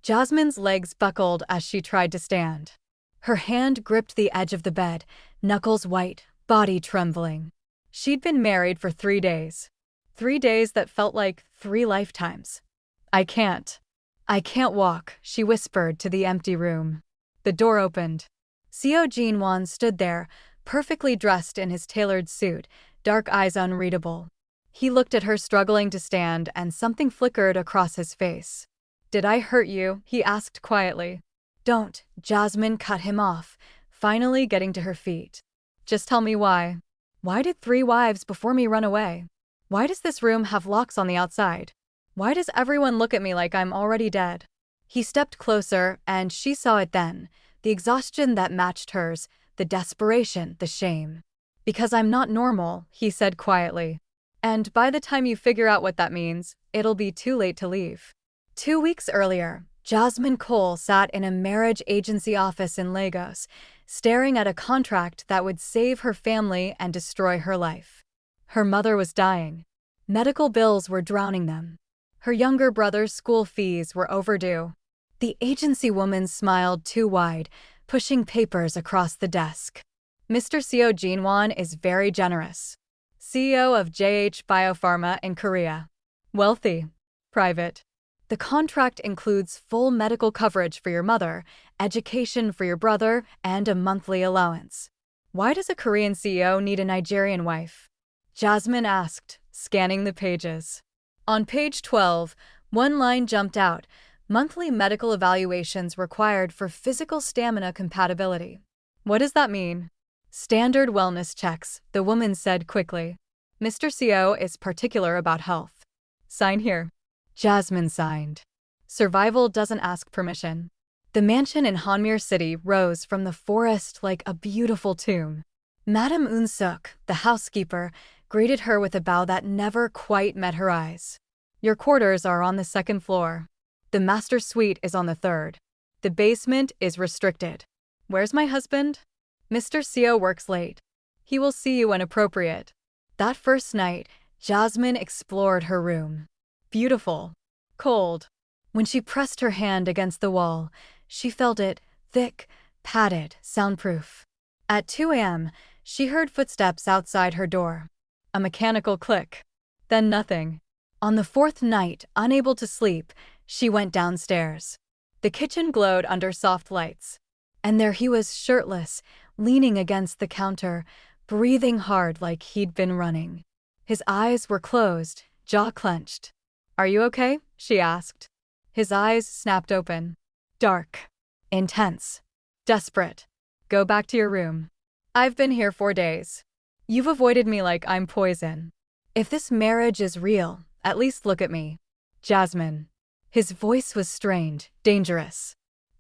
Jasmine's legs buckled as she tried to stand. Her hand gripped the edge of the bed, knuckles white, body trembling. She'd been married for 3 days. 3 days that felt like 3 lifetimes. I can't walk, she whispered to the empty room. The door opened. Seo Jinwon stood there, perfectly dressed in his tailored suit, dark eyes unreadable. He looked at her struggling to stand, and something flickered across his face. "Did I hurt you?" he asked quietly. "Don't," Jasmine cut him off, finally getting to her feet. "Just tell me why. Why did 3 wives before me run away? Why does this room have locks on the outside? Why does everyone look at me like I'm already dead?" He stepped closer, and she saw it then, the exhaustion that matched hers, the desperation, the shame. "Because I'm not normal," he said quietly. "And by the time you figure out what that means, it'll be too late to leave." 2 weeks earlier, Jasmine Cole sat in a marriage agency office in Lagos, staring at a contract that would save her family and destroy her life. Her mother was dying. Medical bills were drowning them. Her younger brother's school fees were overdue. The agency woman smiled too wide, pushing papers across the desk. "Mr. Seo Jinwon is very generous. CEO of JH Biopharma in Korea. Wealthy. Private. The contract includes full medical coverage for your mother, education for your brother, and a monthly allowance." "Why does a Korean CEO need a Nigerian wife?" Jasmine asked, scanning the pages. On page 12, one line jumped out: monthly medical evaluations required for physical stamina compatibility. "What does that mean?" "Standard wellness checks," the woman said quickly. "Mr. CEO is particular about health. Sign here." Jasmine signed. Survival doesn't ask permission. The mansion in Hanmir City rose from the forest like a beautiful tomb. Madame Unsuk, the housekeeper, greeted her with a bow that never quite met her eyes. "Your quarters are on the 2nd floor. The master suite is on the 3rd. The basement is restricted." "Where's my husband?" "Mr. Seo works late. He will see you when appropriate." That first night, Jasmine explored her room. Beautiful. Cold. When she pressed her hand against the wall, she felt it, thick, padded, soundproof. At 2 a.m., she heard footsteps outside her door. A mechanical click. Then nothing. On the 4th night, unable to sleep, she went downstairs. The kitchen glowed under soft lights. And there he was, shirtless, leaning against the counter, breathing hard like he'd been running. His eyes were closed, jaw clenched. "Are you okay?" she asked. His eyes snapped open. Dark. Intense. Desperate. "Go back to your room. I've been here 4 days. You've avoided me like I'm poison. If this marriage is real, at least look at me. Jasmine." His voice was strained, dangerous.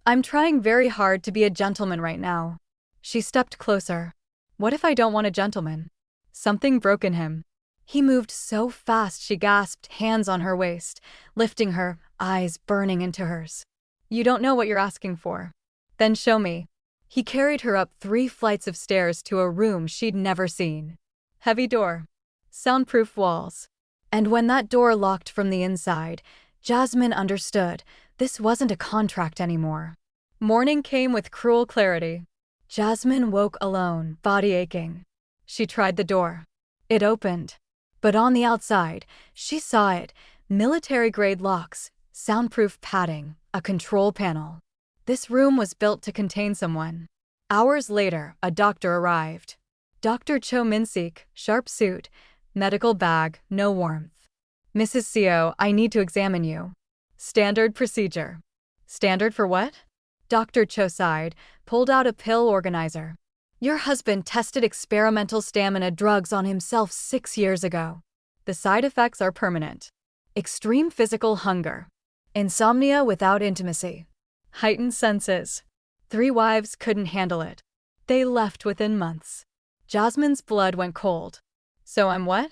"I'm trying very hard to be a gentleman right now." She stepped closer. "What if I don't want a gentleman?" Something broke in him. He moved so fast she gasped, hands on her waist, lifting her, eyes burning into hers. "You don't know what you're asking for. Then show me." He carried her up 3 flights of stairs to a room she'd never seen. Heavy door. Soundproof walls. And when that door locked from the inside, Jasmine understood this wasn't a contract anymore. Morning came with cruel clarity. Jasmine woke alone, body aching. She tried the door. It opened. But on the outside, she saw it, military-grade locks, soundproof padding, a control panel. This room was built to contain someone. Hours later, a doctor arrived. Dr. Cho Min-sik, sharp suit, medical bag, no warmth. "Mrs. Seo, I need to examine you." Standard procedure. Standard for what? Dr. Cho sighed, pulled out a pill organizer. "Your husband tested experimental stamina drugs on himself 6 years ago. The side effects are permanent. Extreme physical hunger. Insomnia without intimacy. Heightened senses. 3 wives couldn't handle it. They left within months." Jasmine's blood went cold. "So I'm what?"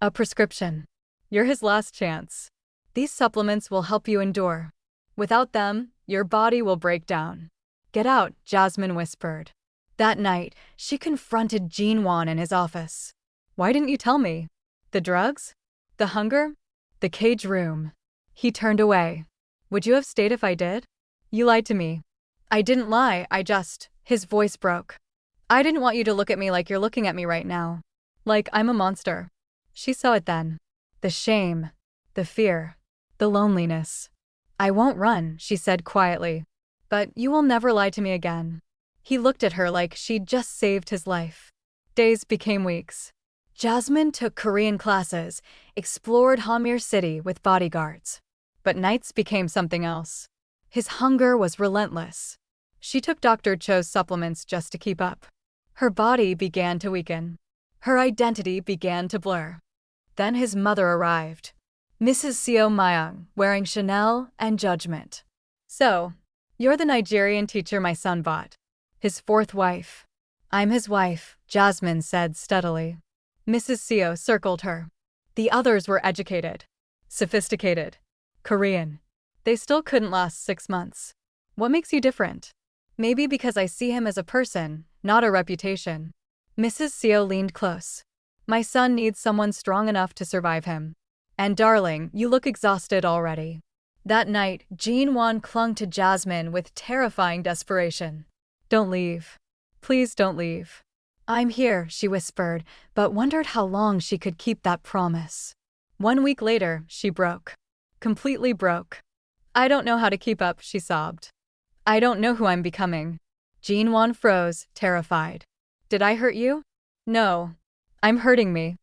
"A prescription. You're his last chance. These supplements will help you endure. Without them, your body will break down." "Get out," Jasmine whispered. That night, she confronted Jinwon in his office. "Why didn't you tell me? The drugs? The hunger? The cage room?" He turned away. Would you have stayed if I did? You lied to me. I didn't lie, His voice broke. I didn't want you to look at me like you're looking at me right now. Like I'm a monster. She saw it then. The shame. The fear. The loneliness. I won't run, she said quietly. But you will never lie to me again. He looked at her like she'd just saved his life. Days became weeks. Jasmine took Korean classes, explored Hamir City with bodyguards. But nights became something else. His hunger was relentless. She took Dr. Cho's supplements just to keep up. Her body began to weaken. Her identity began to blur. Then his mother arrived. Mrs. Seo Myung, wearing Chanel and judgment. So, you're the Nigerian teacher my son bought. His fourth wife. I'm his wife, Jasmine said steadily. Mrs. Seo circled her. The others were educated. Sophisticated. Korean. They still couldn't last 6 months. What makes you different? Maybe because I see him as a person, not a reputation. Mrs. Seo leaned close. My son needs someone strong enough to survive him. And darling, you look exhausted already. That night, Jean-Won clung to Jasmine with terrifying desperation. Don't leave. Please don't leave. I'm here, she whispered, but wondered how long she could keep that promise. 1 week later, she broke. Completely broke. I don't know how to keep up, she sobbed. I don't know who I'm becoming. Jean-Won froze, terrified. Did I hurt you? No. I'm hurting me.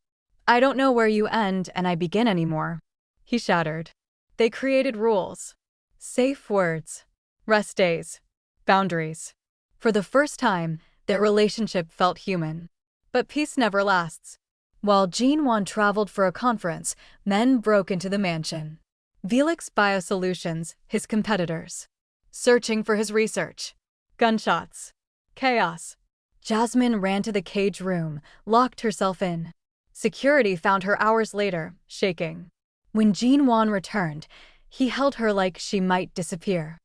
I don't know where you end and I begin anymore. He shattered. They created rules. Safe words. Rest days. Boundaries. For the first time, their relationship felt human. But peace never lasts. While Jean-Won traveled for a conference, men broke into the mansion. Velix Biosolutions, his competitors. Searching for his research. Gunshots. Chaos. Jasmine ran to the cage room, locked herself in. Security found her hours later, shaking. When Jean-Won returned, he held her like she might disappear.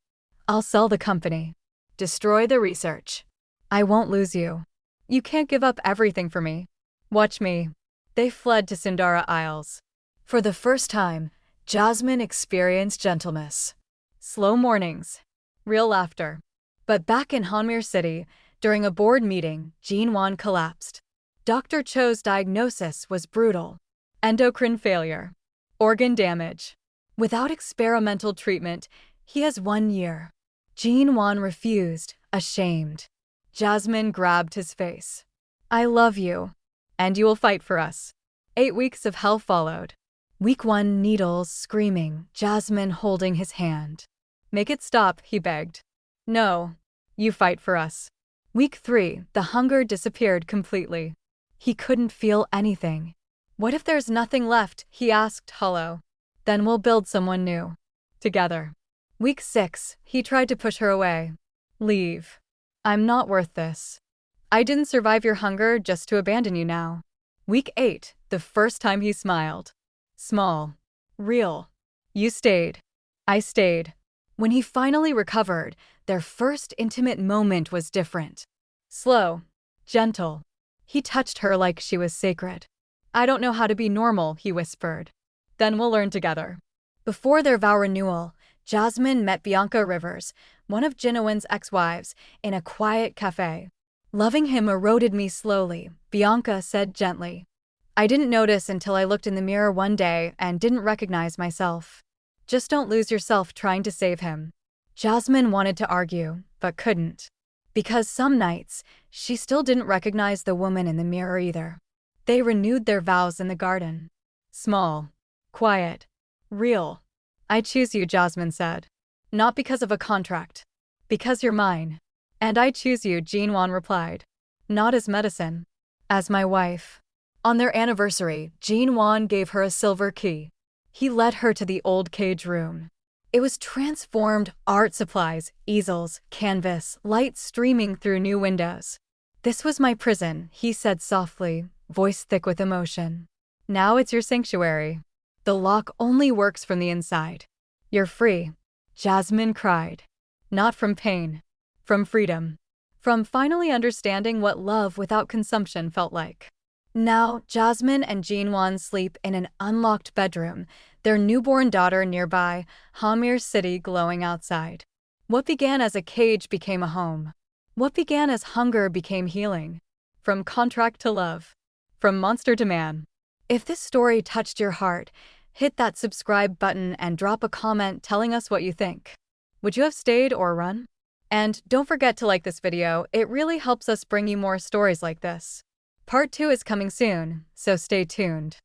I'll sell the company. Destroy the research. I won't lose you. You can't give up everything for me. Watch me. They fled to Sundara Isles. For the first time, Jasmine experienced gentleness. Slow mornings. Real laughter. But back in Hamir City, during a board meeting, Jean-Won collapsed. Dr. Cho's diagnosis was brutal. Endocrine failure. Organ damage. Without experimental treatment, he has 1 year. Jean-Won refused, ashamed. Jasmine grabbed his face. I love you. And you will fight for us. 8 weeks of hell followed. Week 1, needles, screaming, Jasmine holding his hand. Make it stop, he begged. No. You fight for us. Week 3, the hunger disappeared completely. He couldn't feel anything. What if there's nothing left, he asked, hollow. Then we'll build someone new. Together. Week 6, he tried to push her away. Leave. I'm not worth this. I didn't survive your hunger just to abandon you now. Week 8, the first time he smiled. Small. Real. You stayed. I stayed. When he finally recovered, their first intimate moment was different. Slow. Gentle. He touched her like she was sacred. I don't know how to be normal, he whispered. Then we'll learn together. Before their vow renewal, Jasmine met Bianca Rivers, one of Jinwon's ex-wives, in a quiet cafe. Loving him eroded me slowly, Bianca said gently. I didn't notice until I looked in the mirror one day and didn't recognize myself. Just don't lose yourself trying to save him. Jasmine wanted to argue, but couldn't. Because some nights, she still didn't recognize the woman in the mirror either. They renewed their vows in the garden. Small. Quiet. Real. I choose you, Jasmine said. Not because of a contract. Because you're mine. And I choose you, Jean-Won replied. Not as medicine. As my wife. On their anniversary, Jean-Won gave her a silver key. He led her to the old cage room. It was transformed, art supplies, easels, canvas, light streaming through new windows. This was my prison, he said softly, voice thick with emotion. Now it's your sanctuary. The lock only works from the inside. You're free. Jasmine cried. Not from pain. From freedom. From finally understanding what love without consumption felt like. Now, Jasmine and Jean-Won sleep in an unlocked bedroom, their newborn daughter nearby, Hamir's city glowing outside. What began as a cage became a home. What began as hunger became healing. From contract to love. From monster to man. If this story touched your heart, hit that subscribe button and drop a comment telling us what you think. Would you have stayed or run? And don't forget to like this video, it really helps us bring you more stories like this. Part 2 is coming soon, so stay tuned.